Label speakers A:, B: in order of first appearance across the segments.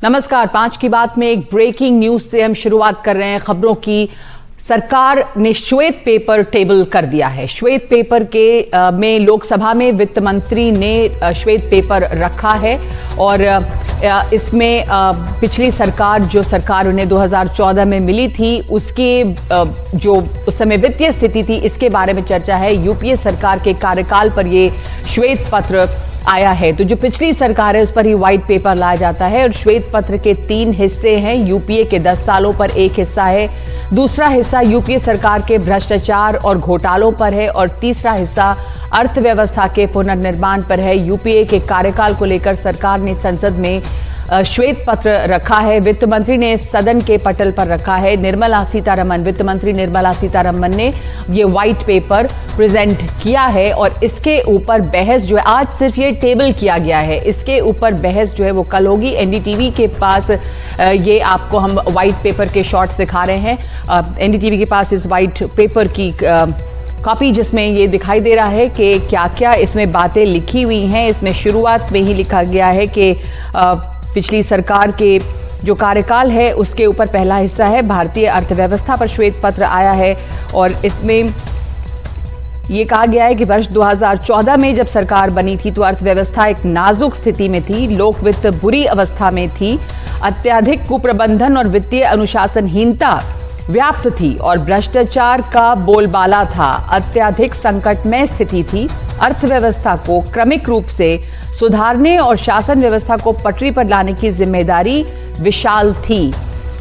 A: नमस्कार। 5 की बात में एक ब्रेकिंग न्यूज से हम शुरुआत कर रहे हैं खबरों की। सरकार ने श्वेत पेपर टेबल कर दिया है। श्वेत पेपर के में लोकसभा में वित्त मंत्री ने श्वेत पेपर रखा है और इसमें पिछली सरकार जो सरकार उन्हें 2014 में मिली थी उसके जो उस समय वित्तीय स्थिति थी इसके बारे में चर्चा है। यूपीए सरकार के कार्यकाल पर ये श्वेत पत्र आया है। तो जो पिछली सरकार है उस पर ही व्हाइट पेपर लाया जाता है और श्वेत पत्र के 3 हिस्से हैं। यूपीए के 10 सालों पर एक हिस्सा है, दूसरा हिस्सा यूपीए सरकार के भ्रष्टाचार और घोटालों पर है और तीसरा हिस्सा अर्थव्यवस्था के पुनर्निर्माण पर है। यूपीए के कार्यकाल को लेकर सरकार ने संसद में श्वेत पत्र रखा है। वित्त मंत्री ने सदन के पटल पर रखा है। वित्त मंत्री निर्मला सीतारमण ने ये व्हाइट पेपर प्रेजेंट किया है और इसके ऊपर बहस जो है, आज सिर्फ ये टेबल किया गया है, इसके ऊपर बहस जो है वो कल होगी। एनडीटीवी के पास ये आपको हम व्हाइट पेपर के शॉर्ट्स दिखा रहे हैं। एनडीटीवी के पास इस व्हाइट पेपर की कॉपी जिसमें ये दिखाई दे रहा है कि क्या क्या इसमें बातें लिखी हुई हैं। इसमें शुरुआत में ही लिखा गया है कि पिछली सरकार के जो कार्यकाल है उसके ऊपर पहला हिस्सा है, भारतीय अर्थव्यवस्था पर श्वेत पत्र आया है और इसमें ये कहा गया है कि वर्ष 2014 में जब सरकार बनी थी तो अर्थव्यवस्था एक नाजुक स्थिति में थी, लोक वित्त बुरी अवस्था में थी, अत्यधिक कुप्रबंधन और वित्तीय अनुशासनहीनता व्याप्त थी और भ्रष्टाचार का बोलबाला था। अत्यधिक संकटमय स्थिति थी। अर्थव्यवस्था को क्रमिक रूप से सुधारने और शासन व्यवस्था को पटरी पर लाने की जिम्मेदारी विशाल थी।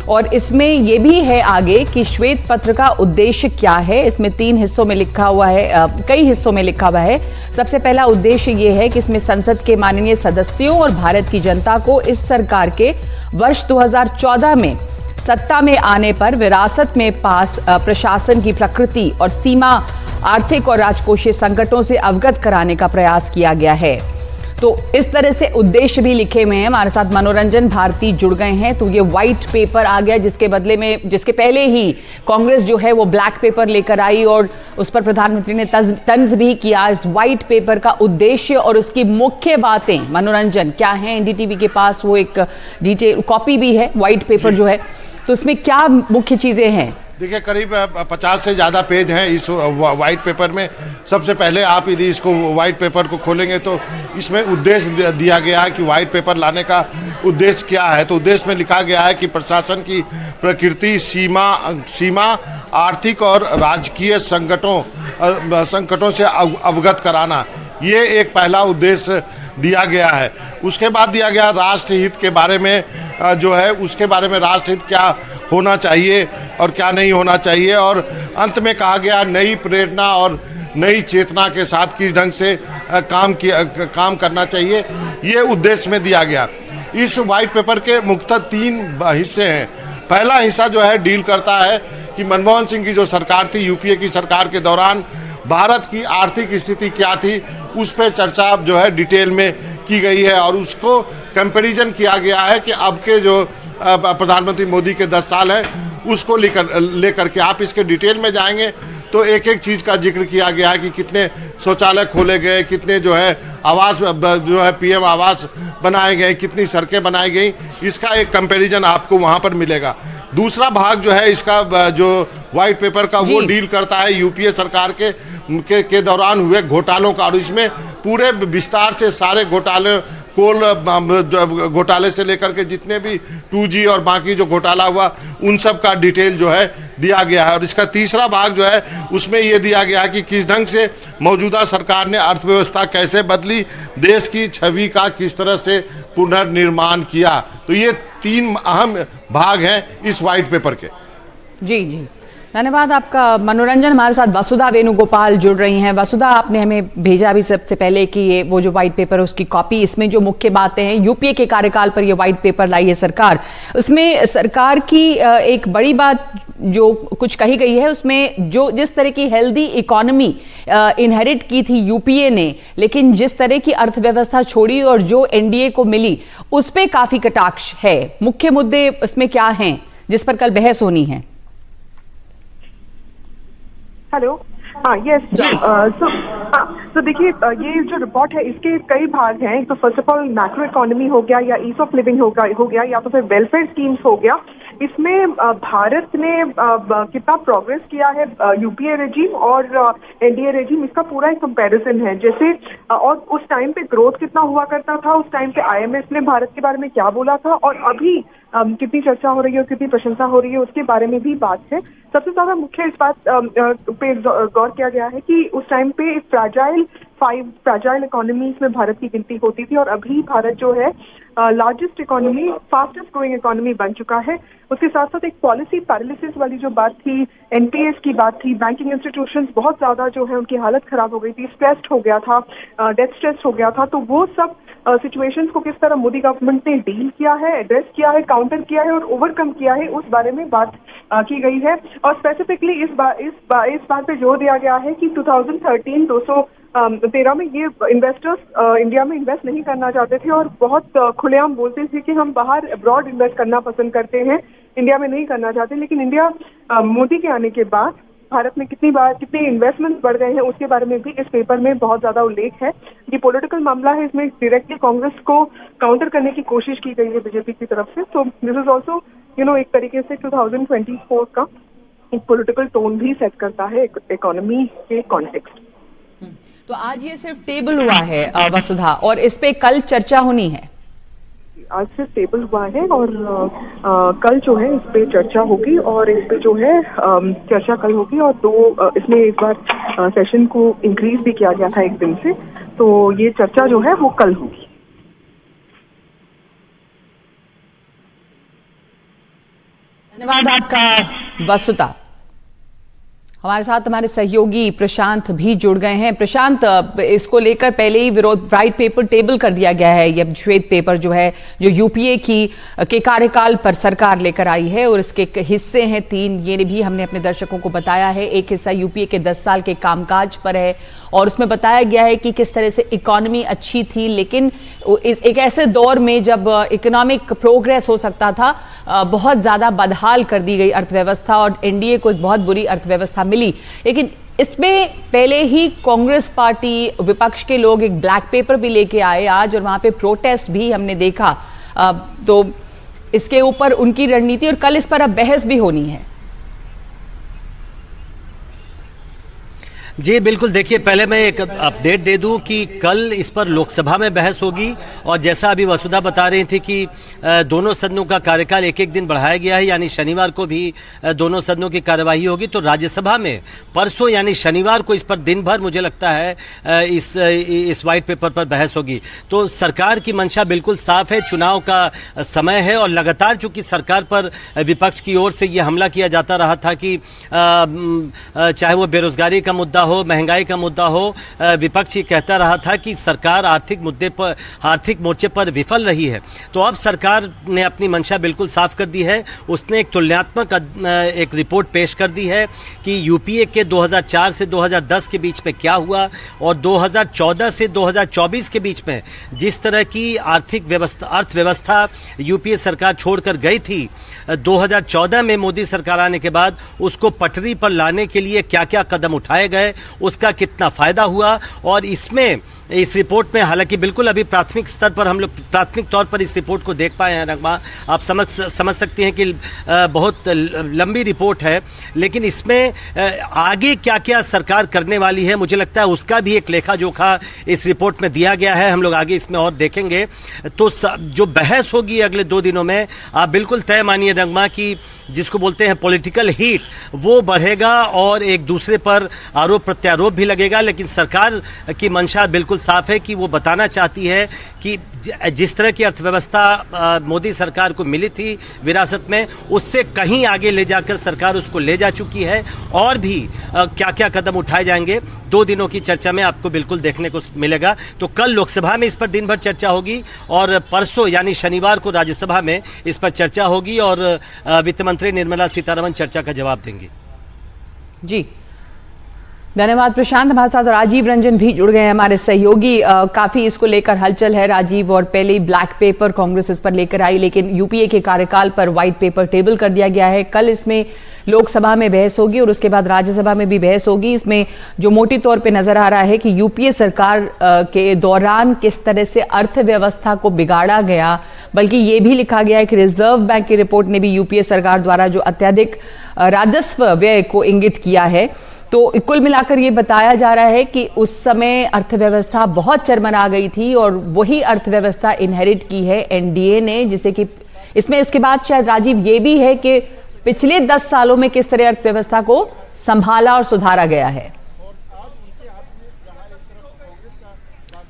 A: और इसमें यह भी है आगे कि श्वेत पत्र का उद्देश्य क्या है। इसमें 3 हिस्सों में लिखा हुआ है, कई हिस्सों में लिखा हुआ है। सबसे पहला उद्देश्य यह है कि इसमें संसद के माननीय सदस्यों और भारत की जनता को इस सरकार के वर्ष 2014 में सत्ता में आने पर विरासत में पास प्रशासन की प्रकृति और सीमा, आर्थिक और राजकोषीय संकटों से अवगत कराने का प्रयास किया गया है। तो इस तरह से उद्देश्य भी लिखे हुए हैं। हमारे साथ मनोरंजन भारती जुड़ गए हैं। तो ये व्हाइट पेपर आ गया जिसके बदले में, जिसके पहले ही कांग्रेस जो है वो ब्लैक पेपर लेकर आई और उस पर प्रधानमंत्री ने तंज भी किया। इस व्हाइट पेपर का उद्देश्य और उसकी मुख्य बातें मनोरंजन क्या है, एनडीटीवी के पास वो एक डिटेल कॉपी भी है व्हाइट पेपर जो है, तो उसमें क्या मुख्य चीजें हैं?
B: देखिए, करीब 50 से ज़्यादा पेज हैं इस वाइट पेपर में। सबसे पहले आप यदि इसको वाइट पेपर को खोलेंगे तो इसमें उद्देश्य दिया गया है कि वाइट पेपर लाने का उद्देश्य क्या है। तो उद्देश्य में लिखा गया है कि प्रशासन की प्रकृति, सीमा आर्थिक और राजकीय संकटों से अवगत कराना, ये एक पहला उद्देश्य दिया गया है। उसके बाद दिया गया राष्ट्रहित के बारे में जो है, उसके बारे में राष्ट्रहित क्या होना चाहिए और क्या नहीं होना चाहिए। और अंत में कहा गया नई प्रेरणा और नई चेतना के साथ किस ढंग से काम करना चाहिए, ये उद्देश्य में दिया गया। इस वाइट पेपर के मुख्यतः 3 हिस्से हैं। पहला हिस्सा जो है डील करता है कि मनमोहन सिंह की जो सरकार थी, यूपीए की सरकार के दौरान भारत की आर्थिक स्थिति क्या थी, उस पर चर्चा जो है डिटेल में की गई है और उसको कंपैरिजन किया गया है कि अब के जो प्रधानमंत्री मोदी के 10 साल हैं उसको लेकर के आप इसके डिटेल में जाएंगे तो एक एक चीज़ का जिक्र किया गया है कि कितने शौचालय खोले गए, कितने जो है आवास जो है पीएम आवास बनाए गए, कितनी सड़कें बनाई गई, इसका एक कंपैरिजन आपको वहाँ पर मिलेगा। दूसरा भाग जो है इसका जो व्हाइट पेपर का वो डील करता है यूपीए सरकार के दौरान हुए घोटालों का और इसमें पूरे विस्तार से सारे घोटाले से लेकर के जितने भी 2G और बाकी जो घोटाला हुआ उन सब का डिटेल जो है दिया गया है। और इसका तीसरा भाग जो है उसमें ये दिया गया है कि किस ढंग से मौजूदा सरकार ने अर्थव्यवस्था कैसे बदली, देश की छवि का किस तरह से पुनर्निर्माण किया। तो ये 3 अहम भाग हैं इस व्हाइट पेपर के।
A: जी धन्यवाद आपका मनोरंजन। हमारे साथ वसुधा वेणुगोपाल जुड़ रही हैं। वसुधा, आपने हमें भेजा भी सबसे पहले कि ये वो जो व्हाइट पेपर है उसकी कॉपी, इसमें जो मुख्य बातें हैं यूपीए के कार्यकाल पर ये व्हाइट पेपर लाई है सरकार, उसमें सरकार की एक बड़ी बात जो कुछ कही गई है उसमें जो जिस तरह की हेल्दी इकोनॉमी इनहेरिट की थी यूपीए ने, लेकिन जिस तरह की अर्थव्यवस्था छोड़ी और जो एनडीए को मिली उस पर काफी कटाक्ष है। मुख्य मुद्दे उसमें क्या हैं जिस पर कल बहस होनी है?
C: हेलो, हाँ, यस। तो देखिए, ये जो रिपोर्ट है इसके कई भाग हैं। तो first of all macro economy हो गया, या ईज ऑफ लिविंग हो गया, या तो फिर वेलफेयर स्कीम्स हो गया। इसमें भारत ने कितना प्रोग्रेस किया है यूपीए रेजिम और एनडीए रेजिम, इसका पूरा एक कंपैरिजन है। जैसे और उस टाइम पे ग्रोथ कितना हुआ करता था, उस टाइम पे आईएमएफ ने भारत के बारे में क्या बोला था, और अभी कितनी चर्चा हो रही है और कितनी प्रशंसा हो रही है, उसके बारे में भी बात है। सबसे ज्यादा मुख्य इस बात पे गौर किया गया है कि उस टाइम पे फ्रैजाइल इकोनॉमीज में भारत की गिनती होती थी, और अभी भारत जो है largest economy, fastest growing economy बन चुका है। उसके साथ साथ एक पॉलिसी पैरालिसिस वाली जो बात थी, एनपीएस की बात थी, बैंकिंग इंस्टीट्यूशंस बहुत ज्यादा जो है उनकी हालत खराब हो गई थी, स्ट्रेस्ड हो गया था, डेथ स्ट्रेस्ड हो गया था। तो वो सब सिचुएशंस को किस तरह मोदी गवर्नमेंट ने डील किया है, एड्रेस किया है, काउंटर किया है और ओवरकम किया है, उस बारे में बात की गई है। और स्पेसिफिकली इस बात पे जोर दिया गया है कि 2013 में ये इन्वेस्टर्स इंडिया में इन्वेस्ट नहीं करना चाहते थे और बहुत खुलेआम बोलते थे कि हम बाहर अब्रॉड इन्वेस्ट करना पसंद करते हैं, इंडिया में नहीं करना चाहते। लेकिन इंडिया मोदी के आने के बाद भारत में कितने इन्वेस्टमेंट्स बढ़ गए हैं, उसके बारे में भी इस पेपर में बहुत ज्यादा उल्लेख है। ये पॉलिटिकल मामला है, इसमें डायरेक्टली कांग्रेस को काउंटर करने की कोशिश की गई है बीजेपी की तरफ से। तो दिस इज ऑल्सो एक तरीके से 2024 का एक पॉलिटिकल टोन भी सेट करता है इकोनॉमी के कॉन्टेक्स्ट।
A: तो आज ये सिर्फ टेबल हुआ है वसुधा, और इस पे कल चर्चा होनी है।
C: आज से टेबल हुआ है और कल जो है इस पे चर्चा होगी, और इस पे जो है चर्चा कल होगी, और इसमें एक बार सेशन को इंक्रीज भी किया गया था एक दिन से। तो ये चर्चा जो है वो कल होगी।
A: धन्यवाद आपका वसुधा। हमारे साथ हमारे सहयोगी प्रशांत भी जुड़ गए हैं। प्रशांत, इसको लेकर पहले ही विरोध व्हाइट पेपर टेबल कर दिया गया है। यह श्वेत पेपर जो है, जो यूपीए के कार्यकाल पर सरकार लेकर आई है, और इसके हिस्से हैं 3। ये भी हमने अपने दर्शकों को बताया है। एक हिस्सा यूपीए के 10 साल के कामकाज पर है, और उसमें बताया गया है कि किस तरह से इकोनॉमी अच्छी थी, लेकिन एक ऐसे दौर में जब इकोनॉमिक प्रोग्रेस हो सकता था, बहुत ज्यादा बदहाल कर दी गई अर्थव्यवस्था, और एनडीए को एक बहुत बुरी अर्थव्यवस्था मिली। लेकिन इसमें पहले ही कांग्रेस पार्टी, विपक्ष के लोग एक ब्लैक पेपर भी लेके आए आज, और वहां पे प्रोटेस्ट भी हमने देखा। तो इसके ऊपर उनकी रणनीति, और कल इस पर अब बहस भी होनी है।
D: जी बिल्कुल, देखिए पहले मैं एक अपडेट दे दूं कि कल इस पर लोकसभा में बहस होगी, और जैसा अभी वसुधा बता रही थी कि दोनों सदनों का कार्यकाल एक एक दिन बढ़ाया गया है, यानी शनिवार को भी दोनों सदनों की कार्यवाही होगी। तो राज्यसभा में परसों यानी शनिवार को इस पर दिन भर मुझे लगता है इस व्हाइट पेपर पर बहस होगी। तो सरकार की मंशा बिल्कुल साफ है, चुनाव का समय है, और लगातार चूंकि सरकार पर विपक्ष की ओर से यह हमला किया जाता रहा था कि चाहे वो बेरोजगारी का मुद्दा हो, महंगाई का मुद्दा हो, विपक्ष ये कहता रहा था कि सरकार आर्थिक मोर्चे पर विफल रही है। तो अब सरकार ने अपनी मंशा बिल्कुल साफ कर दी है। उसने एक तुलनात्मक एक रिपोर्ट पेश कर दी है कि यूपीए के 2004 से 2010 के बीच में क्या हुआ, और 2014 से 2024 के बीच में जिस तरह की अर्थव्यवस्था यूपीए सरकार छोड़कर गई थी, 2014 में मोदी सरकार आने के बाद उसको पटरी पर लाने के लिए क्या क्या कदम उठाए गए, उसका कितना फायदा हुआ। और इसमें इस रिपोर्ट में, हालांकि बिल्कुल अभी प्राथमिक स्तर पर हम लोग प्राथमिक तौर पर इस रिपोर्ट को देख पाए हैं नगमा, आप समझ सकते हैं कि बहुत लंबी रिपोर्ट है, लेकिन इसमें आगे क्या क्या सरकार करने वाली है, मुझे लगता है उसका भी एक लेखा जोखा इस रिपोर्ट में दिया गया है। हम लोग आगे इसमें और देखेंगे। तो जो बहस होगी अगले 2 दिनों में, आप बिल्कुल तय मानिए नगमा कि जिसको बोलते हैं पॉलिटिकल हीट, वो बढ़ेगा और एक दूसरे पर आरोप प्रत्यारोप भी लगेगा। लेकिन सरकार की मंशा बिल्कुल साफ है कि वो बताना चाहती है कि जिस तरह की अर्थव्यवस्था मोदी सरकार को मिली थी विरासत में, उससे कहीं आगे ले जाकर सरकार उसको ले जा चुकी है, और भी क्या क्या कदम उठाए जाएंगे 2 दिनों की चर्चा में आपको बिल्कुल देखने को मिलेगा। तो कल लोकसभा में इस पर दिन भर चर्चा होगी, और परसों यानी शनिवार को राज्यसभा में इस पर चर्चा होगी, और वित्त मंत्री निर्मला सीतारमण चर्चा का जवाब देंगे।
A: जी धन्यवाद प्रशांत। हमारे साथ राजीव रंजन भी जुड़ गए हैं, हमारे सहयोगी। काफी इसको लेकर हलचल है राजीव, और पहले ही ब्लैक पेपर कांग्रेस इस पर लेकर आई, लेकिन यूपीए के कार्यकाल पर व्हाइट पेपर टेबल कर दिया गया है। कल इसमें लोकसभा में बहस होगी और उसके बाद राज्यसभा में भी बहस होगी। इसमें जो मोटी तौर पे नजर आ रहा है कि यूपीए सरकार के दौरान किस तरह से अर्थव्यवस्था को बिगाड़ा गया, बल्कि ये भी लिखा गया है कि रिजर्व बैंक की रिपोर्ट ने भी यूपीए सरकार द्वारा जो अत्यधिक राजस्व व्यय को इंगित किया है। तो कुल मिलाकर ये बताया जा रहा है कि उस समय अर्थव्यवस्था बहुत चरमरा गई थी और वही अर्थव्यवस्था इनहेरिट की है एनडीए ने, जिसे कि इसमें उसके बाद शायद राजीव ये भी है कि पिछले 10 सालों में किस तरह अर्थव्यवस्था को संभाला और सुधारा गया है।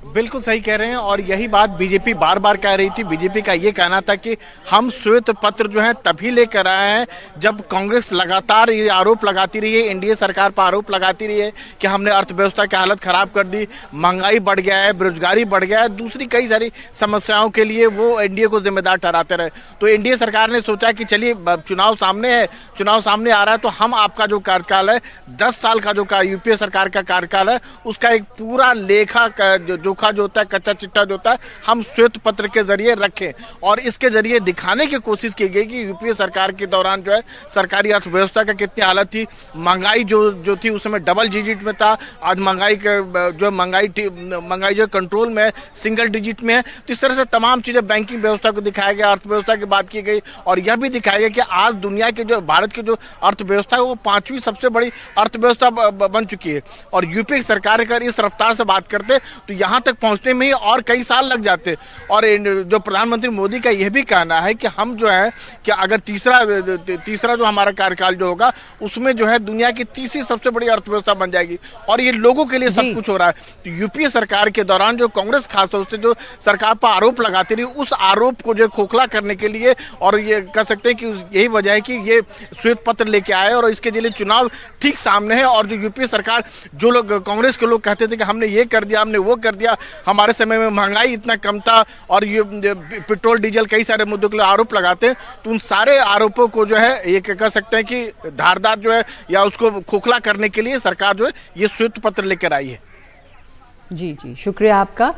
E: बिल्कुल सही कह रहे हैं और यही बात बीजेपी बार बार कह रही थी। बीजेपी का ये कहना था कि हम श्वेत पत्र जो है तभी लेकर आए हैं जब कांग्रेस लगातार ये आरोप लगाती रही है, एनडीए सरकार पर आरोप लगाती रही है कि हमने अर्थव्यवस्था की हालत खराब कर दी, महंगाई बढ़ गया है, बेरोजगारी बढ़ गया है, दूसरी कई सारी समस्याओं के लिए वो एनडीए को जिम्मेदार ठहराते रहे। तो एनडीए सरकार ने सोचा कि चलिए चुनाव सामने है, चुनाव सामने आ रहा है तो हम आपका जो कार्यकाल है 10 साल का जो यूपीए सरकार का कार्यकाल है उसका एक पूरा लेखा जो होता है, कच्चा चिट्ठा जो होता है, हम श्वेत पत्र के जरिए रखें और इसके जरिए दिखाने की कोशिश की गई कि यूपीए सरकार के दौरान जो है सरकारी अर्थव्यवस्था का कितनी हालत थी। महंगाई जो थी उस समय डबल डिजिट में था, आज महंगाई जो कंट्रोल में सिंगल डिजिट में है। तो इस तरह से तमाम चीजें बैंकिंग व्यवस्था को दिखाया गया, अर्थव्यवस्था की बात की गई और यह भी दिखाया गया कि आज दुनिया के जो भारत की जो अर्थव्यवस्था है वो 5वीं सबसे बड़ी अर्थव्यवस्था बन चुकी है। और यूपीए सरकार अगर इस रफ्तार से बात करते तो यहाँ तक पहुंचने में ही और कई साल लग जाते। और जो प्रधानमंत्री मोदी का यह भी कहना है कि हम जो है कि अगर तीसरा जो हमारा कार्यकाल जो होगा उसमें जो है दुनिया की तीसरी सबसे बड़ी अर्थव्यवस्था बन जाएगी और ये लोगों के लिए सब कुछ हो रहा है। तो यूपीए सरकार के दौरान जो कांग्रेस खासतौर से जो सरकार पर आरोप लगाती रही, उस आरोप को जो खोखला करने के लिए और ये कह सकते हैं कि यही वजह है कि ये श्वेत पत्र लेके आए और इसके लिए चुनाव ठीक सामने है। और जो यूपीए सरकार, जो लोग कांग्रेस के लोग कहते थे कि हमने ये कर दिया, हमने वो कर दिया, हमारे समय में महंगाई इतना कम था और ये पेट्रोल डीजल कई सारे मुद्दों के लिए आरोप लगाते हैं, तो उन सारे आरोपों को जो है ये कह सकते हैं कि धारदार जो है या उसको खोखला करने के लिए सरकार जो है ये श्वेत पत्र लेकर आई है।
A: जी जी, शुक्रिया आपका।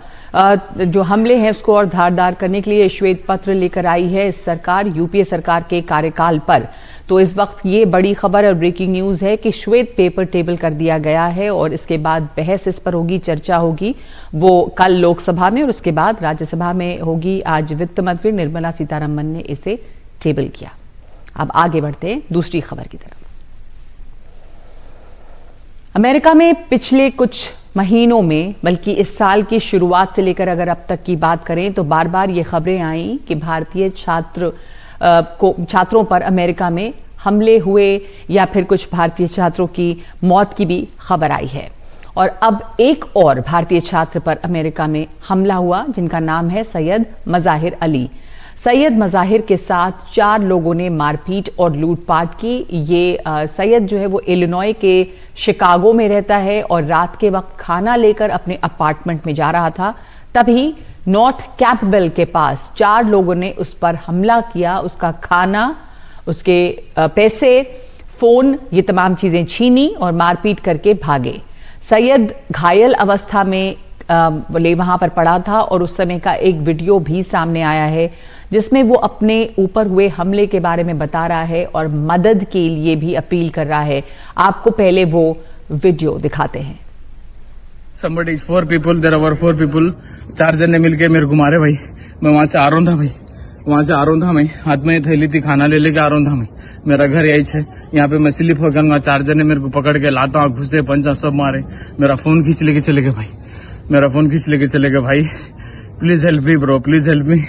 A: जो हमले हैं उसको और धारदार करने के लिए श्वेत पत्र लेकर आई है सरकार यूपीए सरकार के कार्यकाल पर। तो इस वक्त ये बड़ी खबर और ब्रेकिंग न्यूज है कि श्वेत पेपर टेबल कर दिया गया है और इसके बाद बहस इस पर होगी, चर्चा होगी, वो कल लोकसभा में और उसके बाद राज्यसभा में होगी। आज वित्त मंत्री निर्मला सीतारमण ने इसे टेबल किया। अब आगे बढ़ते हैं दूसरी खबर की तरफ। अमेरिका में पिछले कुछ महीनों में, बल्कि इस साल की शुरुआत से लेकर अगर अब तक की बात करें तो बार बार ये खबरें आई कि भारतीय छात्रों पर अमेरिका में हमले हुए या फिर कुछ भारतीय छात्रों की मौत की भी खबर आई है। और अब एक और भारतीय छात्र पर अमेरिका में हमला हुआ जिनका नाम है सैयद मज़ाहिर अली। सैयद मज़ाहिर के साथ 4 लोगों ने मारपीट और लूटपाट की। ये सैयद जो है वो इलिनॉय के शिकागो में रहता है और रात के वक्त खाना लेकर अपने अपार्टमेंट में जा रहा था, तभी नॉर्थ कैंपबेल के पास 4 लोगों ने उस पर हमला किया। उसका खाना, उसके पैसे, फोन, ये तमाम चीजें छीनी और मारपीट करके भागे। सैयद घायल अवस्था में वहां पर पड़ा था और उस समय का एक वीडियो भी सामने आया है जिसमें वो अपने ऊपर हुए हमले के बारे में बता रहा है और मदद के लिए भी अपील कर रहा है। आपको पहले वो वीडियो दिखाते हैं।
F: Somebody, 4 people, there were 4 people, 4 जने मिलके मेरे को मारे भाई। मैं वहां से आ रहा था भाई, वहां से आ रहा था मैं, हाथ में थैली थी, खाना ले लेके आ रहा था मैं। मेरा घर यही है, यहाँ पे मैं स्लिप हो गया। 4 जने मेरे को पकड़ के लाता, घुसे, पंचा सब मारे। मेरा फोन खींच लेके चले गए भाई, मेरा फोन खींच लेके चले गए भाई। Please help me bro, please help me,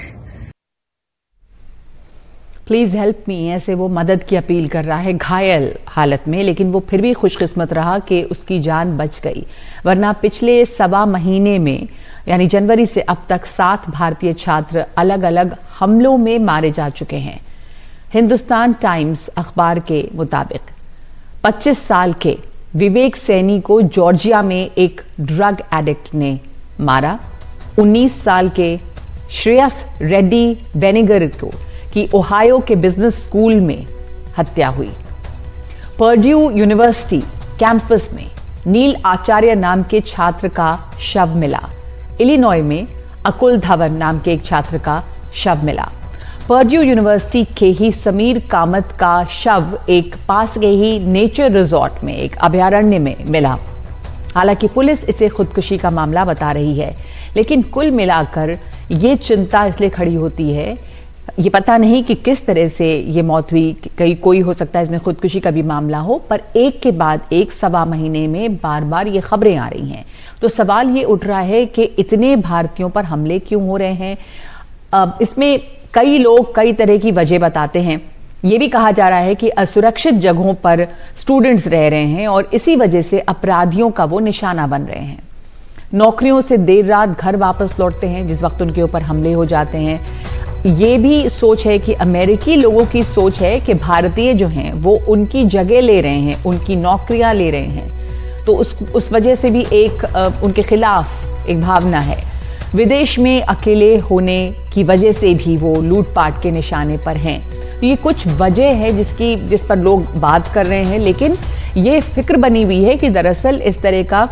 A: please help me, ऐसे वो मदद की अपील कर रहा है घायल हालत में। लेकिन वो फिर भी खुशकिस्मत रहा कि उसकी जान बच गई, वरना पिछले 1.25 महीने में यानी जनवरी से अब तक 7 भारतीय छात्र अलग अलग हमलों में मारे जा चुके हैं। हिंदुस्तान टाइम्स अखबार के मुताबिक 25 साल के विवेक सैनी को जॉर्जिया में एक ड्रग एडिक्ट ने मारा। 19 साल के श्रेयस रेड्डी बेनेगर की ओहायो के बिजनेस स्कूल में हत्या हुई। पर्ड्यू यूनिवर्सिटी कैंपस में नील आचार्य नाम के छात्र का शव मिला। इलिनॉय में अकुल धवन नाम के एक छात्र का शव मिला। पर्ड्यू यूनिवर्सिटी के ही समीर कामत का शव एक पास के ही नेचर रिजॉर्ट में एक अभयारण्य में मिला। हालांकि पुलिस इसे खुदकुशी का मामला बता रही है, लेकिन कुल मिलाकर ये चिंता इसलिए खड़ी होती है, ये पता नहीं कि किस तरह से ये मौत हुई, कहीं कोई हो सकता है इसमें खुदकुशी का भी मामला हो, पर एक के बाद एक सवा महीने में बार बार ये खबरें आ रही हैं। तो सवाल ये उठ रहा है कि इतने भारतीयों पर हमले क्यों हो रहे हैं। अब इसमें कई लोग कई तरह की वजह बताते हैं। ये भी कहा जा रहा है कि असुरक्षित जगहों पर स्टूडेंट्स रह रहे हैं और इसी वजह से अपराधियों का वो निशाना बन रहे हैं। नौकरियों से देर रात घर वापस लौटते हैं जिस वक्त उनके ऊपर हमले हो जाते हैं। ये भी सोच है कि अमेरिकी लोगों की सोच है कि भारतीय जो हैं वो उनकी जगह ले रहे हैं, उनकी नौकरियां ले रहे हैं, तो उस वजह से भी एक उनके खिलाफ एक भावना है। विदेश में अकेले होने की वजह से भी वो लूटपाट के निशाने पर हैं। तो ये कुछ वजह है जिस पर लोग बात कर रहे हैं, लेकिन ये फिक्र बनी हुई है कि दरअसल इस तरह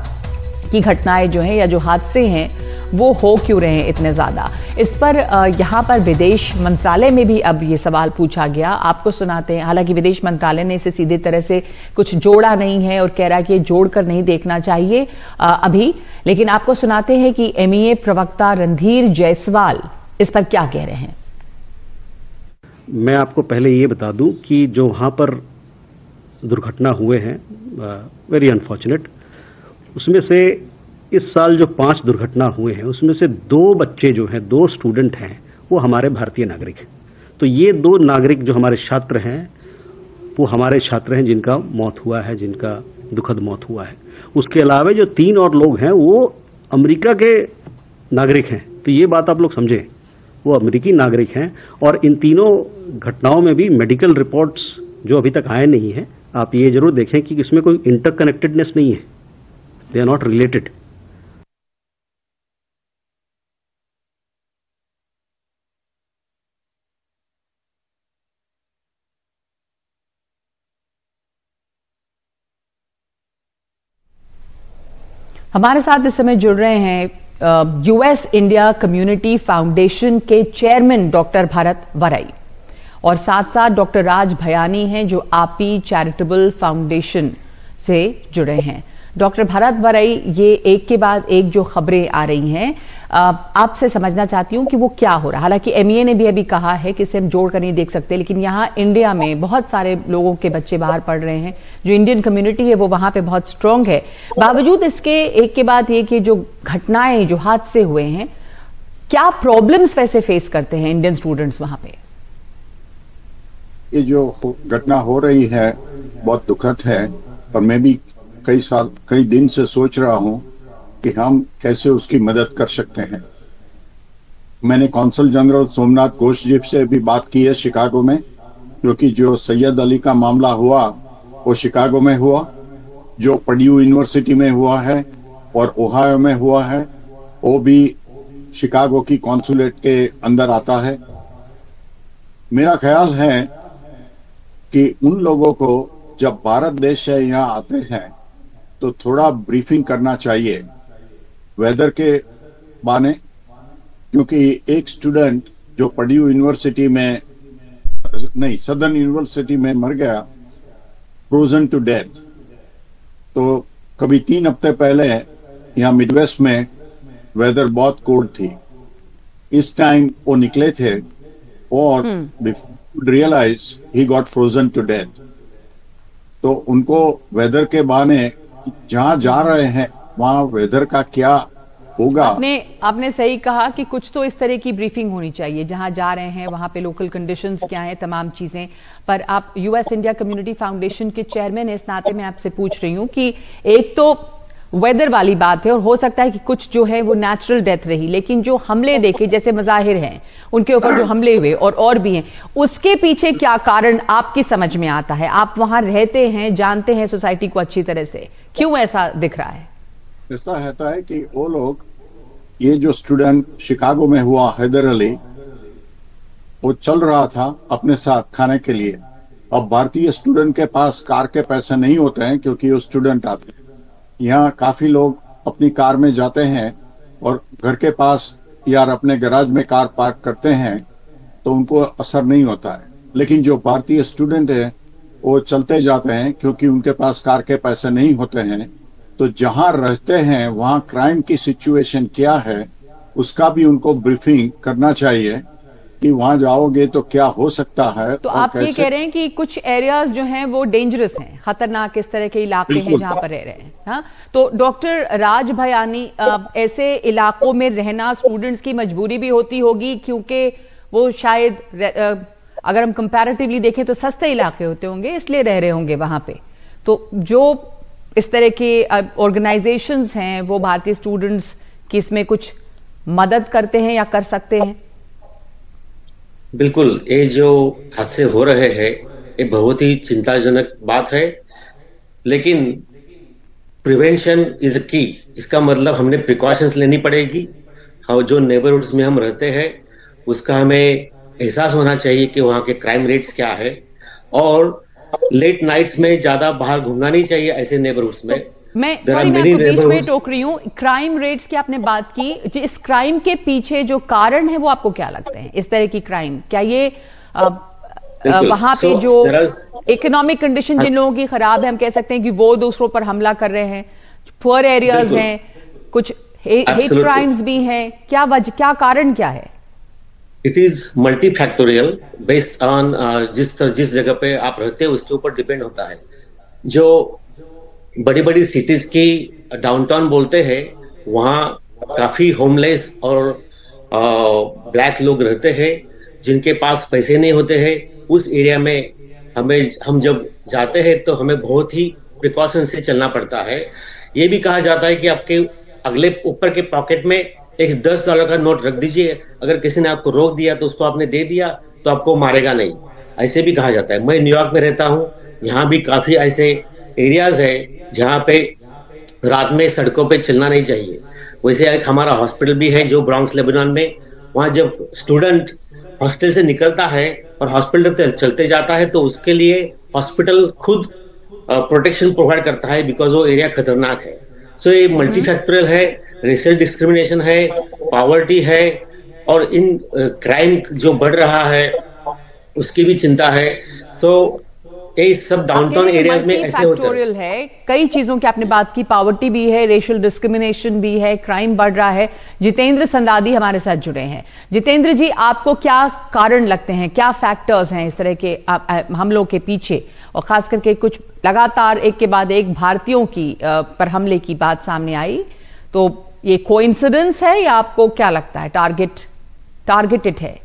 A: की घटनाएं जो हैं या जो हादसे हैं वो हो क्यों रहे हैं इतने ज़्यादा। इस पर यहाँ पर विदेश मंत्रालय में भी अब ये सवाल पूछा गया, आपको सुनाते हैं। हालांकि विदेश मंत्रालय ने इसे सीधे तरह से कुछ जोड़ा नहीं है और कह रहा है कि ये जोड़कर नहीं देखना चाहिए अभी, लेकिन आपको सुनाते हैं कि MEA प्रवक्ता रणधीर जायसवाल इस पर क्या कह रहे हैं।
G: मैं आपको पहले ये बता दूं कि जो वहां पर दुर्घटना हुए हैं, वेरी अनफॉर्चुनेट, उसमें से इस साल जो 5 दुर्घटना हुए हैं उसमें से 2 बच्चे जो हैं, 2 स्टूडेंट हैं, वो हमारे भारतीय नागरिक हैं। तो ये 2 नागरिक जो हमारे छात्र हैं वो हमारे छात्र हैं जिनका मौत हुआ है, जिनका दुखद मौत हुआ है। उसके अलावा जो 3 और लोग हैं वो अमेरिका के नागरिक हैं। तो ये बात आप लोग समझें, वो अमेरिकी नागरिक हैं। और इन तीनों घटनाओं में भी मेडिकल रिपोर्ट्स जो अभी तक आए नहीं हैं, आप ये जरूर देखें कि इसमें कोई इंटरकनेक्टेडनेस नहीं है, दे आर नॉट रिलेटेड।
A: हमारे साथ इस समय जुड़ रहे हैं US इंडिया कम्युनिटी फाउंडेशन के चेयरमैन डॉक्टर भरत वरई और साथ साथ डॉक्टर राज भयानी हैं जो आपी चैरिटेबल फाउंडेशन से जुड़े हैं। डॉक्टर भरत वरई, ये एक के बाद एक जो खबरें आ रही हैं, आपसे समझना चाहती हूँ कि वो क्या हो रहा है। हालांकि MEA ने भी अभी कहा है कि इसे हम जोड़ कर नहीं देख सकते, लेकिन यहाँ इंडिया में बहुत सारे लोगों के बच्चे बाहर पढ़ रहे हैं, जो इंडियन कम्युनिटी है वो वहां पे बहुत स्ट्रांग है। बावजूद इसके एक के बाद एक ये जो घटनाएं, जो हादसे हुए हैं, क्या प्रॉब्लम्स वैसे फेस करते हैं इंडियन स्टूडेंट्स वहां पे?
H: ये जो घटना हो रही है बहुत दुखद है और मैं भी कई दिन से सोच रहा हूं कि हम कैसे उसकी मदद कर सकते हैं। मैंने कौंसल जनरल सोमनाथ घोष जी से भी बात की है शिकागो में, क्योंकि जो सैयद अली का मामला हुआ वो शिकागो में हुआ, जो पर्ड्यू यूनिवर्सिटी में हुआ है और ओहायो में हुआ है वो भी शिकागो की कॉन्सुलेट के अंदर आता है। मेरा ख्याल है कि उन लोगों को जब भारत देश से यहाँ आते हैं तो थोड़ा ब्रीफिंग करना चाहिए वेदर के बाने, क्योंकि एक स्टूडेंट जो पर्ड्यू यूनिवर्सिटी में नहीं सदर्न यूनिवर्सिटी में मर गया, फ्रोजन टू डेथ, तो कभी 3 हफ्ते पहले यहाँ मिडवेस्ट में वेदर बहुत कोल्ड थी। इस टाइम वो निकले थे और realize he got frozen to death. तो उनको वेदर के बाने जहां जा रहे हैं वहां वेदर का क्या होगा।
A: आपने सही कहा कि कुछ तो इस तरह की ब्रीफिंग होनी चाहिए, जहां जा रहे हैं वहां पे लोकल कंडीशंस क्या हैं, तमाम चीजें। पर आप US इंडिया कम्युनिटी फाउंडेशन के चेयरमैन इस नाते मैं आपसे पूछ रही हूं कि एक तो वेदर वाली बात है और हो सकता है कि कुछ जो है वो नेचुरल डेथ रही, लेकिन जो हमले देखे जैसे मज़ाहिर हैं उनके ऊपर जो हमले हुए और भी हैं, उसके पीछे क्या कारण आपकी समझ में आता है? आप वहां रहते हैं, जानते हैं सोसाइटी को अच्छी तरह से, क्यों ऐसा दिख रहा है?
H: ऐसा रहता है कि वो लोग, ये जो स्टूडेंट शिकागो में हुआ हैदर अली, वो चल रहा था अपने साथ खाने के लिए। अब भारतीय स्टूडेंट के पास कार के पैसे नहीं होते हैं क्योंकि वो स्टूडेंट आते हैं। यहाँ काफी लोग अपनी कार में जाते हैं और घर के पास या अपने गैराज में कार पार्क करते हैं, तो तो उनको असर नहीं होता है। लेकिन जो भारतीय स्टूडेंट है वो चलते जाते हैं क्योंकि उनके पास कार के पैसे नहीं होते हैं। तो जहां रहते हैं वहां क्राइम की सिचुएशन क्या है उसका भी उनको ब्रीफिंग करना चाहिए कि वहां जाओगे तो क्या हो सकता है।
A: तो आप ये कह रहे हैं कि कुछ एरियाज जो हैं वो डेंजरस हैं, खतरनाक इस तरह के इलाके हैं जहां पर रह रहे हैं। हाँ, तो डॉक्टर राज भयानी, ऐसे इलाकों में रहना स्टूडेंट्स की मजबूरी भी होती होगी क्योंकि वो शायद अगर हम कंपैरेटिवली देखें तो सस्ते इलाके होते होंगे, इसलिए रह रहे होंगे वहां पे। तो जो इस तरह के ऑर्गेनाइजेशंस हैं वो भारतीय स्टूडेंट्स की इसमें कुछ मदद करते हैं या कर सकते हैं?
I: बिल्कुल, ये जो हादसे हो रहे हैं ये बहुत ही चिंताजनक बात है, लेकिन प्रिवेंशन इज की। इसका मतलब हमने प्रिकॉशंस लेनी पड़ेगी। हाँ, जो नेबरहुड्स में हम रहते हैं उसका हमें एहसास होना चाहिए कि वहाँ के क्राइम रेट्स क्या है, और लेट नाइट्स में ज्यादा बाहर घूमना नहीं चाहिए ऐसे नेबरहुड्स में।
A: मैं आपको बीच में टोक रही हूँ। क्राइम रेट्स की आपने बात की, इस क्राइम के पीछे जो कारण है वो आपको क्या लगते हैं? इस तरह की क्राइम क्या ये वहां पे जो इकोनॉमिक कंडीशन जिन लोगों की खराब है, हम कह सकते हैं कि वो दूसरों पर हमला कर रहे हैं, पुअर एरियाज हैं, कुछ हेट क्राइम्स भी हैं, क्या कारण क्या है?
I: It is multifactorial based on जिस जगह पे आप रहते हैं उसके ऊपर डिपेंड होता है। जो बड़ी बड़ी सिटीज की डाउनटाउन बोलते हैं वहाँ काफी होमलेस और ब्लैक लोग रहते हैं जिनके पास पैसे नहीं होते हैं। उस एरिया में हम जब जाते हैं तो हमें बहुत ही प्रिकॉशन से चलना पड़ता है। ये भी कहा जाता है कि आपके अगले ऊपर के पॉकेट में एक $10 का नोट रख दीजिए, अगर किसी ने आपको रोक दिया तो उसको आपने दे दिया तो आपको मारेगा नहीं, ऐसे भी कहा जाता है। मैं न्यूयॉर्क में रहता हूँ, यहाँ भी काफी ऐसे एरियाज है जहाँ पे रात में सड़कों पे चलना नहीं चाहिए। वैसे एक हमारा हॉस्पिटल भी है जो ब्रॉन्क्स लेबनान में, वहाँ जब स्टूडेंट हॉस्टल से निकलता है और हॉस्पिटल चलते जाता है तो उसके लिए हॉस्पिटल खुद प्रोटेक्शन प्रोवाइड करता है बिकॉज वो एरिया खतरनाक है। सो ये मल्टीफैक्टोरियल है, रेशियल डिस्क्रिमिनेशन है, पॉवर्टी है, और इन क्राइम जो बढ़ रहा है उसकी भी चिंता है। सो ये सब डाउनटाउन एरियाज में ऐसे होता
A: है। कई चीजों की आपने बात की, पॉवर्टी भी है, रेशियल डिस्क्रिमिनेशन भी है, क्राइम बढ़ रहा है। जितेंद्र संदादी हमारे साथ जुड़े हैं। जितेंद्र जी, आपको क्या कारण लगते हैं, क्या फैक्टर्स हैं इस तरह के हमलों के पीछे, और खास करके कुछ लगातार एक के बाद एक भारतीयों की पर हमले की बात सामने आई, तो ये कोइंसिडेंस है या आपको क्या लगता है टारगेटेड है?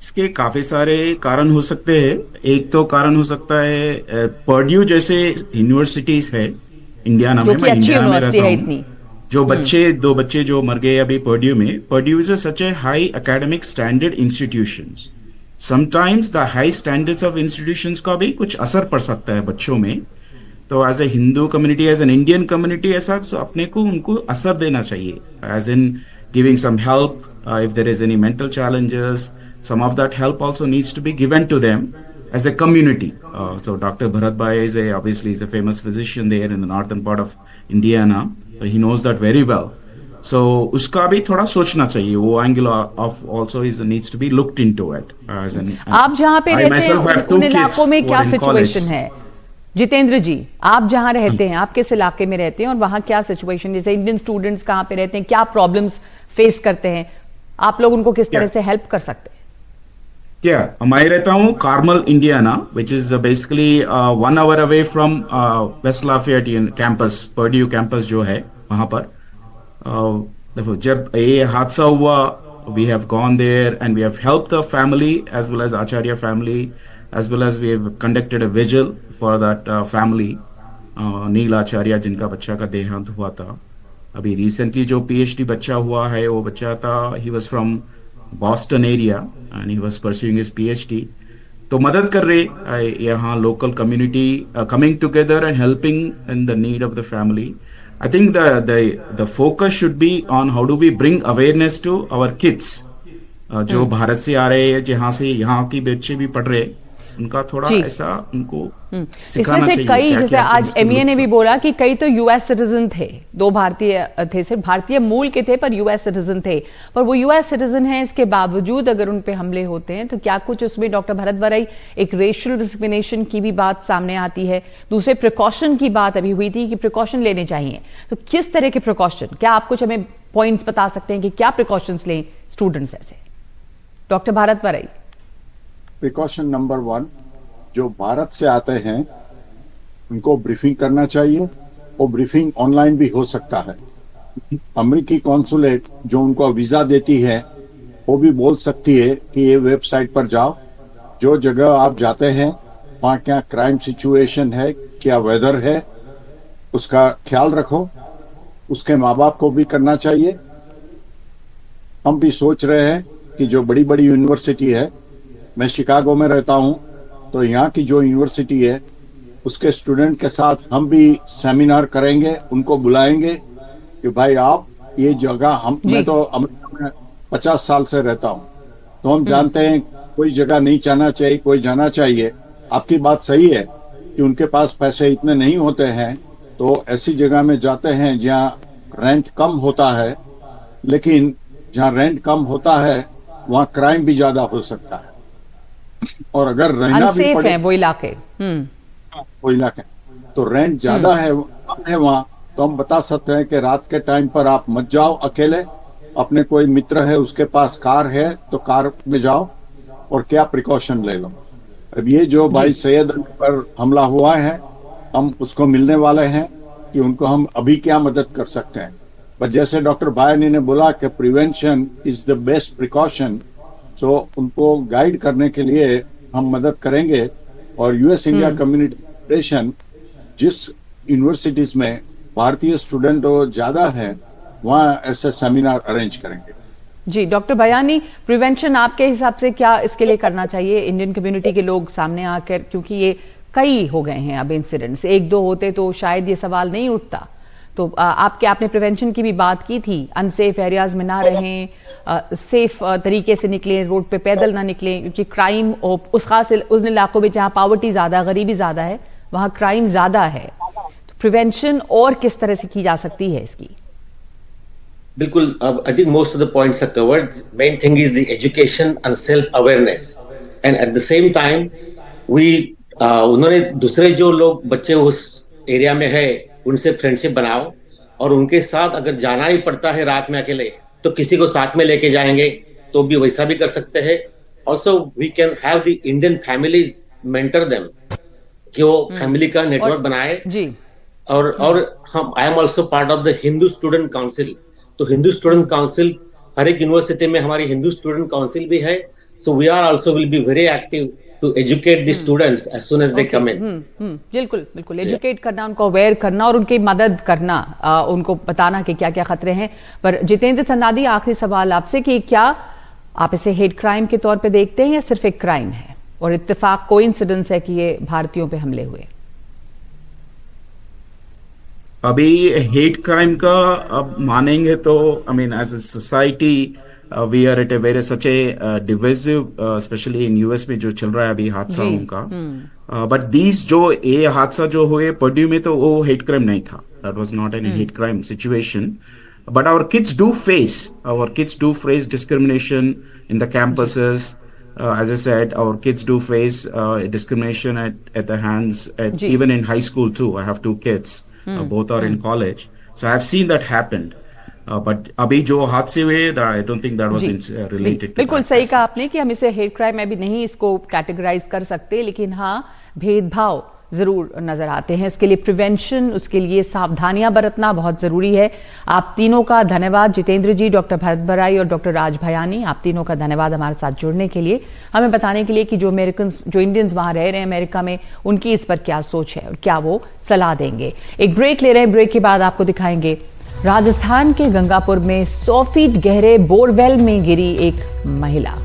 J: इसके काफी सारे कारण हो सकते हैं। एक तो कारण हो सकता है पर्ड्यू जैसे यूनिवर्सिटीज है इंडियाना में, मैं इंडिया में रहता हूँ, जो दो बच्चे जो मर गए अभी पर्ड्यू में। Purdue is such A high academic standard institutions. Sometimes the high standards of institutions का भी कुछ असर पड़ सकता है बच्चों में। तो as a Hindu community, as an Indian community, ऐसा तो अपने को उनको असर देना चाहिए, as in giving some help if there is any mental challenges. Some of that help also needs to be given to them as a community. So Dr. Bharat Bhai obviously is a famous physician there in the northern part of Indiana. He knows that very well. So उसका भी थोड़ा सोचना चाहिए, वो angle of also needs to be looked into it.
A: आप जहाँ पे रहते हैं उन इलाकों में क्या सिचुएशन है? जितेंद्र जी, आप जहाँ रहते हैं, आप किस इलाके में रहते हैं और वहाँ क्या सिचुएशन, जैसे इंडियन स्टूडेंट्स कहाँ पे रहते हैं, क्या प्रॉब्लम्स फेस करते हैं, आप लोग उनको किस तरह से हेल्प कर सकते हैं?
J: मैं रहता हूँ Carmel Indiana, which is basically 1 hour away from West Lafayette campus, Purdue campus जो है वहां पर। देखो, जब ये हादसा हुआ, we have gone there and we have helped the family as well as Acharya family, as well as we have conducted a vigil for that family, Neel Acharya जिनका बच्चा का देहांत हुआ था। अभी रिसेंटली जो PhD बच्चा हुआ है, वो बच्चा था, he was from Boston area and he was pursuing his PhD. तो मदद कर रहे यहाँ local community coming together and helping in the need of the family. I think the focus should be on how do we bring awareness to our kids जो भारत से आ रहे हैं, जहाँ से यहाँ की बच्चे भी पढ़ रहे, उनका थोड़ा ऐसा उनको
A: इसमें से कई, जैसे आज एमईए ने भी बोला कि कई तो यूएस सिटीजन थे, 2 भारतीय थे, सिर्फ भारतीय मूल के थे पर यूएस सिटीजन थे, पर वो यूएस सिटीजन हैं, इसके बावजूद अगर उन पे हमले होते हैं तो क्या कुछ उसमें डॉक्टर भरत बराई एक रेशियल डिस्क्रिमिनेशन की भी बात सामने आती है। दूसरे प्रिकॉशन की बात अभी हुई थी कि प्रिकॉशन लेने चाहिए, तो किस तरह के प्रिकॉशन, क्या आप कुछ हमें पॉइंट्स बता सकते हैं कि क्या प्रिकॉशंस लें स्टूडेंट्स ऐसे? डॉक्टर भरत बराई।
H: प्रिकॉशन नंबर 1, जो भारत से आते हैं उनको ब्रीफिंग करना चाहिए, और ब्रीफिंग ऑनलाइन भी हो सकता है। अमेरिकी कॉन्सुलेट जो उनको वीजा देती है वो भी बोल सकती है कि ये वेबसाइट पर जाओ, जो जगह आप जाते हैं वहाँ क्या क्राइम सिचुएशन है, क्या वेदर है, उसका ख्याल रखो। उसके माँ बाप को भी करना चाहिए। हम भी सोच रहे हैं कि जो बड़ी बड़ी यूनिवर्सिटी है, मैं शिकागो में रहता हूँ, तो यहाँ की जो यूनिवर्सिटी है उसके स्टूडेंट के साथ हम भी सेमिनार करेंगे, उनको बुलाएंगे कि भाई आप ये जगह, मैं तो अमेरिका में 50 साल से रहता हूँ, तो हम जानते हैं कोई जगह नहीं जाना चाहिए, कोई जाना चाहिए। आपकी बात सही है कि उनके पास पैसे इतने नहीं होते हैं, तो ऐसी जगह में जाते हैं जहाँ रेंट कम होता है, लेकिन जहाँ रेंट कम होता है वहाँ क्राइम भी ज्यादा हो सकता है, और अगर रहना भी पड़े
A: वो इलाके
H: तो रेंट ज्यादा है वहाँ, तो हम बता सकते हैं कि रात के टाइम पर आप मत जाओ अकेले, अपने कोई मित्र है उसके पास कार है तो कार में जाओ, और क्या प्रिकॉशन ले लो। अब ये जो भाई सैयद पर हमला हुआ है, हम उसको मिलने वाले हैं कि उनको हम अभी क्या मदद कर सकते हैं। पर जैसे डॉक्टर बायनी ने बोला कि prevention is the best precaution, तो उनको गाइड करने के लिए हम मदद करेंगे। और यूएस इंडिया कम्युनिटी फेडरेशन जिस यूनिवर्सिटीज में भारतीय स्टूडेंट ज्यादा है वहाँ ऐसे सेमिनार अरेंज करेंगे।
A: जी डॉक्टर बयानी, प्रिवेंशन आपके हिसाब से क्या इसके लिए करना चाहिए इंडियन कम्युनिटी के लोग सामने आकर, क्योंकि ये कई हो गए हैं अब इंसिडेंट्स, 1-2 होते तो शायद ये सवाल नहीं उठता। तो आपने प्रिवेंशन की भी बात की थी, अनसेफ एरियाज में ना रहें, सेफ तरीके से निकलें, रोड पे पैदल ना निकलें, क्योंकि क्राइम उस खास उन इलाकों में जहां पावर्टी ज्यादा, गरीबी ज्यादा है, वहां क्राइम ज्यादा है। तो प्रिवेंशन और किस तरह से की जा सकती है इसकी?
I: बिल्कुल, I think most of the points are covered. Main thing is the education and self awareness, and at the same time उन्होंने दूसरे जो लोग बच्चे उस एरिया में है उनसे फ्रेंडशिप बनाओ, और उनके साथ अगर जाना ही पड़ता है रात में अकेले तो किसी को साथ में लेके जाएंगे तो भी वैसा भी कर सकते हैं। Also we can have the Indian families mentor them, कि वो फैमिली का नेटवर्क बनाए जी। और हम I am also part of the Hindu student council, तो हिंदू स्टूडेंट काउंसिल हर एक यूनिवर्सिटी में हमारी हिंदू स्टूडेंट काउंसिल भी है। So we are also will be very active to educate the students as soon as they come in.
A: बिल्कुल educate करना, उनको aware करना और उनकी मदद करना, उनको बताना कि क्या क्या खतरे हैं। पर जितेंद्र सन्नादी, आखिरी सवाल आपसे कि क्या आप इसे हेट क्राइम के तौर पे देखते हैं या सिर्फ एक क्राइम है और इत्तेफाक कोइंसिडेंस है कि ये भारतीयों पे हमले हुए?
J: अभी हेट क्राइम का अब मानेंगे तो I mean as a society we are at a very such a divisive, especially in US में जो चल रहा है अभी हादसा उनका, but these जो ये हादसा जो हुए पर्ड्यू में, तो वो hate crime नहीं था, that was not an hate crime situation, but our kids do face discrimination in the campuses. As I said, our kids do face discrimination at the hands even in high school too. I have 2 kids, both are in college, so I have seen that happen. But अभी जो हादसे हुए, I don't think that was related.
A: बिल्कुल सही कहा आपने कि हम इसे हेट क्राइम में भी नहीं इसको कैटेगराइज कर सकते, लेकिन हाँ भेदभाव जरूर नजर आते हैं। उसके लिए प्रिवेंशन, उसके लिए सावधानियां बरतना बहुत जरूरी है। आप तीनों का धन्यवाद, जितेंद्र जी, डॉक्टर भरत बराई और डॉक्टर राज भयानी, आप तीनों का धन्यवाद हमारे साथ जुड़ने के लिए, हमें बताने के लिए कि जो इंडियंस वहां रह रहे हैं अमेरिका में, उनकी इस पर क्या सोच है और क्या वो सलाह देंगे। एक ब्रेक ले रहे हैं, ब्रेक के बाद आपको दिखाएंगे राजस्थान के गंगापुर में 100 फीट गहरे बोरवेल में गिरी एक महिला।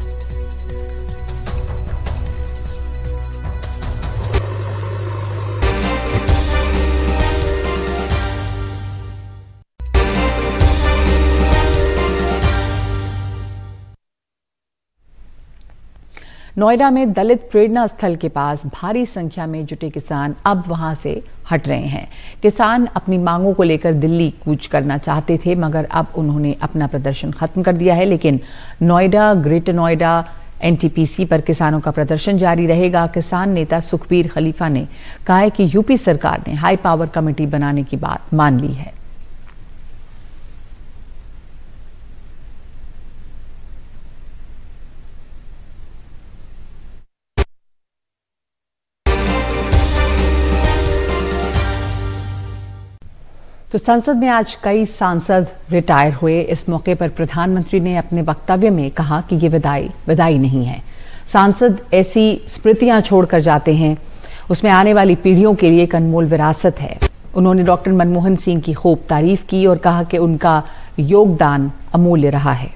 A: नोएडा में दलित प्रेरणा स्थल के पास भारी संख्या में जुटे किसान अब वहां से हट रहे हैं। किसान अपनी मांगों को लेकर दिल्ली कूच करना चाहते थे, मगर अब उन्होंने अपना प्रदर्शन खत्म कर दिया है। लेकिन नोएडा, ग्रेटर नोएडा, एनटीपीसी पर किसानों का प्रदर्शन जारी रहेगा। किसान नेता सुखबीर खलीफा ने कहा है कि यूपी सरकार ने हाई पावर कमेटी बनाने की बात मान ली है। तो संसद में आज कई सांसद रिटायर हुए। इस मौके पर प्रधानमंत्री ने अपने वक्तव्य में कहा कि ये विदाई नहीं है। सांसद ऐसी स्मृतियां छोड़कर जाते हैं, उसमें आने वाली पीढ़ियों के लिए एक अनमोल विरासत है। उन्होंने डॉक्टर मनमोहन सिंह की खूब तारीफ की और कहा कि उनका योगदान अमूल्य रहा है।